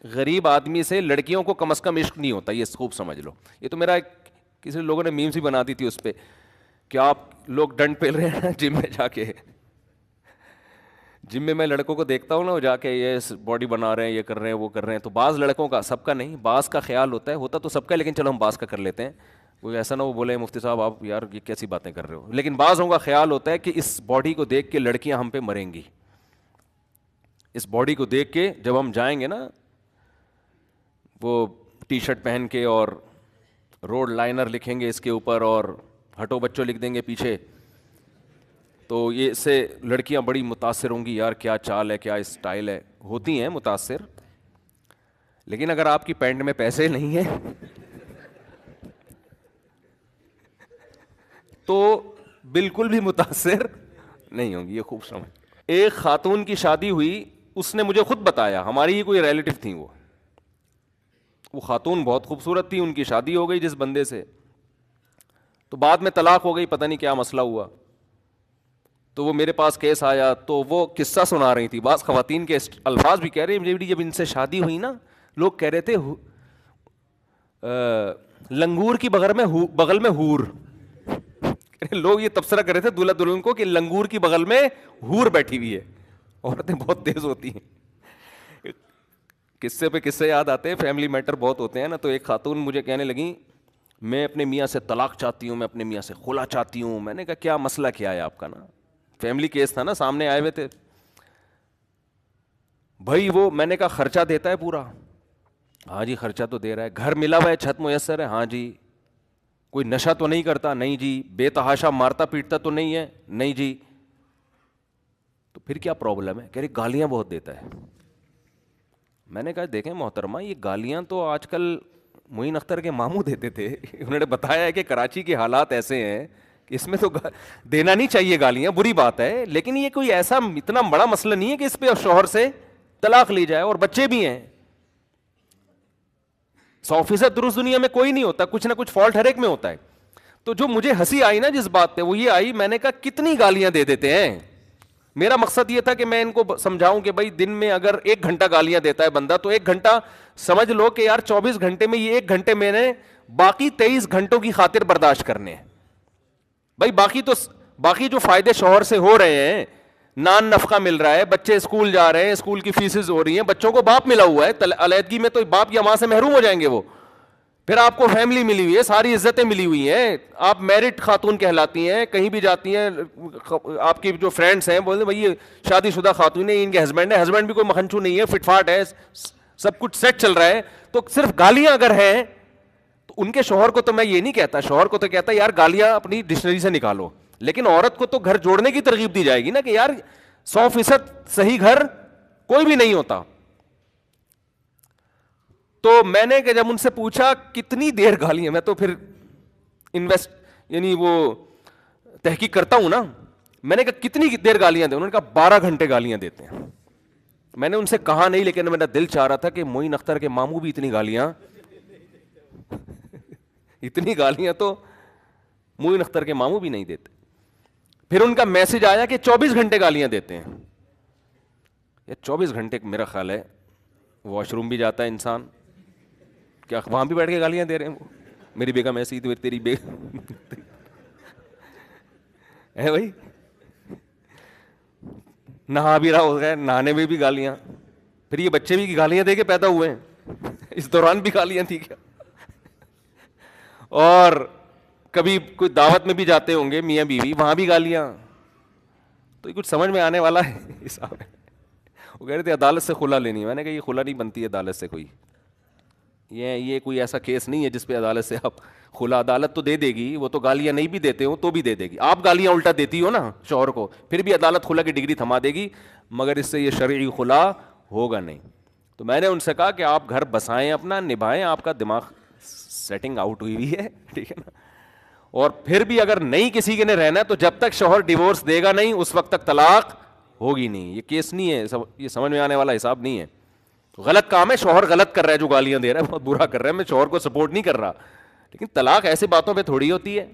غریب آدمی سے لڑکیوں کو کم از کم عشق نہیں ہوتا, یہ خوب سمجھ لو. یہ تو میرا کسی لوگوں نے میمز بھی بنا دی تھی اس پہ کہ آپ لوگ ڈنڈ پھیل رہے ہیں جم میں جا کے. جم میں لڑکوں کو دیکھتا ہوں نا, وہ جا کے یہ باڈی بنا رہے ہیں, یہ کر رہے ہیں, وہ کر رہے ہیں, تو بعض لڑکوں کا, سب کا نہیں, بعض کا خیال ہوتا تو سب کا, لیکن چلو ہم بعض کا کر لیتے ہیں, وہ ایسا نہ وہ بولے مفتی صاحب آپ یار یہ کیسی باتیں کر رہے ہو, لیکن بعضوں کا خیال ہوتا ہے کہ اس باڈی کو دیکھ کے لڑکیاں ہم پہ مریں گی. اس باڈی کو دیکھ کے جب ہم جائیں گے نا وہ ٹی شرٹ پہن کے اور روڈ لائنر لکھیں گے اس کے اوپر اور ہٹو بچوں لکھ دیں گے پیچھے, تو یہ سے لڑکیاں بڑی متاثر ہوں گی, یار کیا چال ہے, کیا اسٹائل ہے, ہوتی ہیں متاثر. لیکن اگر آپ کی پینٹ میں پیسے نہیں ہیں تو بالکل بھی متاثر نہیں ہوں گی. یہ خوب سمجھ. ایک خاتون کی شادی ہوئی, اس نے مجھے خود بتایا, ہماری ہی کوئی ریلیٹو تھیں, وہ خاتون بہت خوبصورت تھی, ان کی شادی ہو گئی جس بندے سے, تو بعد میں طلاق ہو گئی, پتہ نہیں کیا مسئلہ ہوا, تو وہ میرے پاس کیس آیا, تو وہ قصہ سنا رہی تھی. بعض خواتین کے الفاظ بھی کہہ رہی ہیں, جب ان سے شادی ہوئی نا, لوگ کہہ رہے تھے لنگور کی بغل میں ہور. لوگ یہ تبصرہ کر رہے تھے دولہا دلہن کو کہ لنگور کی بغل میں ہور بیٹھی ہوئی ہے. عورتیں بہت تیز ہوتی ہیں, قصے پہ قصے یاد آتے ہیں, فیملی میٹر بہت ہوتے ہیں نا. تو ایک خاتون مجھے کہنے لگی میں اپنے میاں سے طلاق چاہتی ہوں, میں اپنے میاں سے خلا چاہتی ہوں. میں نے کہا کیا مسئلہ کیا ہے آپ کا, نا فیملی کیس تھا نا, سامنے آئے ہوئے تھے بھائی. وہ میں نے کہا خرچہ دیتا ہے پورا, ہاں جی خرچہ تو دے رہا ہے. گھر ملا ہوا ہے, چھت میسر ہے, ہاں جی. کوئی نشہ تو نہیں کرتا, نہیں جی. بے تحاشا مارتا پیٹتا تو نہیں ہے, نہیں جی. تو پھر کیا پرابلم ہے, کہہ رہی گالیاں بہت دیتا ہے. میں نے کہا دیکھیں محترمہ, یہ گالیاں تو آج کل معین اختر کے ماموں دیتے تھے. انہوں نے بتایا ہے کہ کراچی کے حالات ایسے ہیں کہ اس میں تو دینا نہیں چاہیے گالیاں, بری بات ہے, لیکن یہ کوئی ایسا اتنا بڑا مسئلہ نہیں ہے کہ اس پہ شوہر سے طلاق لی جائے. اور بچے بھی ہیں, 100% درست دنیا میں کوئی نہیں ہوتا, کچھ نہ کچھ فالٹ ہر ایک میں ہوتا ہے. تو جو مجھے ہنسی آئی نا جس بات پہ, وہ یہ آئی, میں نے کہا کتنی گالیاں دے دیتے ہیں. میرا مقصد یہ تھا کہ میں ان کو سمجھاؤں کہ بھائی دن میں اگر 1 گھنٹہ گالیاں دیتا ہے بندہ, تو 1 گھنٹہ سمجھ لو کہ یار 24 گھنٹے میں یہ 1 گھنٹے میں نے باقی 23 گھنٹوں کی خاطر برداشت کرنے ہیں. بھائی باقی جو فائدے شوہر سے ہو رہے ہیں, نان نفقہ مل رہا ہے, بچے اسکول جا رہے ہیں, اسکول کی فیسز ہو رہی ہیں, بچوں کو باپ ملا ہوا ہے, علیحدگی میں تو باپ یا ماں سے محروم ہو جائیں گے وہ. پھر آپ کو فیملی ملی ہوئی ہے, ساری عزتیں ملی ہوئی ہیں, آپ میرٹ خاتون کہلاتی ہیں, کہیں بھی جاتی ہیں, آپ کی جو فرینڈس ہیں بولتے بھائی یہ شادی شدہ خاتون ہے, ان کے ہسبینڈ ہے, ہسبینڈ بھی کوئی مکھنچو نہیں ہے, فٹ فاٹ ہے, سب کچھ سیٹ چل رہا ہے. تو صرف گالیاں اگر ہیں تو ان کے شوہر کو تو میں یہ نہیں کہتا, شوہر کو تو کہتا یار گالیاں اپنی ڈکشنری سے نکالو. لیکن عورت کو تو گھر جوڑنے کی ترغیب دی جائے گی نا کہ یار 100% صحیح گھر کوئی بھی نہیں ہوتا. تو میں نے کہ جب ان سے پوچھا کتنی دیر گالیاں, میں تو پھر یعنی وہ تحقیق کرتا ہوں نا, میں نے کہا کتنی دیر گالیاں دیں, انہوں نے کہا 12 گھنٹے گالیاں دیتے ہیں. میں نے ان سے کہا نہیں, لیکن میرا دل چاہ رہا تھا کہ معین اختر کے ماموں بھی اتنی گالیاں اتنی گالیاں تو معین اختر کے ماموں بھی نہیں دیتے. پھر ان کا میسج آیا کہ 24 گھنٹے گالیاں دیتے ہیں. یہ 24 گھنٹے میرا خیال ہے واش روم بھی جاتا ہے انسان, کیا وہاں بھی بیٹھ کے گالیاں دے رہے ہیں وہ. میری بیگم ایسی ہی تو تیری بیگم ہے بھائی, نہا بھی رہا ہوگا, نہانے میں بھی گالیاں. پھر یہ بچے بھی گالیاں دے کے پیدا ہوئے ہیں, اس دوران بھی گالیاں تھی کیا. اور کبھی کوئی دعوت میں بھی جاتے ہوں گے میاں بیوی, وہاں بھی گالیاں. تو یہ کچھ سمجھ میں آنے والا ہے حساب ہے. وہ کہہ رہے تھے عدالت سے خلا لینی ہے. میں نے کہا یہ خلا نہیں بنتی ہے عدالت سے, کوئی یہ کوئی ایسا کیس نہیں ہے جس پہ عدالت سے آپ خلا, عدالت تو دے دے گی, وہ تو گالیاں نہیں بھی دیتے ہو تو بھی دے دے گی. آپ گالیاں الٹا دیتی ہو نا شوہر کو, پھر بھی عدالت خلا کی ڈگری تھما دے گی, مگر اس سے یہ شرعی خلا ہوگا نہیں. تو میں نے ان سے کہا کہ آپ گھر بسائیں, اپنا نبھائیں, آپ کا دماغ سیٹنگ آؤٹ ہوئی ہوئی ہے, ٹھیک ہے نا. اور پھر بھی اگر نہیں کسی کے نے رہنا ہے تو جب تک شوہر ڈیورس دے گا نہیں اس وقت تک طلاق ہوگی نہیں. یہ کیس نہیں ہے, یہ سمجھ میں آنے والا حساب نہیں ہے. غلط کام ہے, شوہر غلط کر رہا ہے جو گالیاں دے رہا ہے, بہت برا کر رہا ہے, میں شوہر کو سپورٹ نہیں کر رہا, لیکن طلاق ایسی باتوں پہ تھوڑی ہوتی ہے.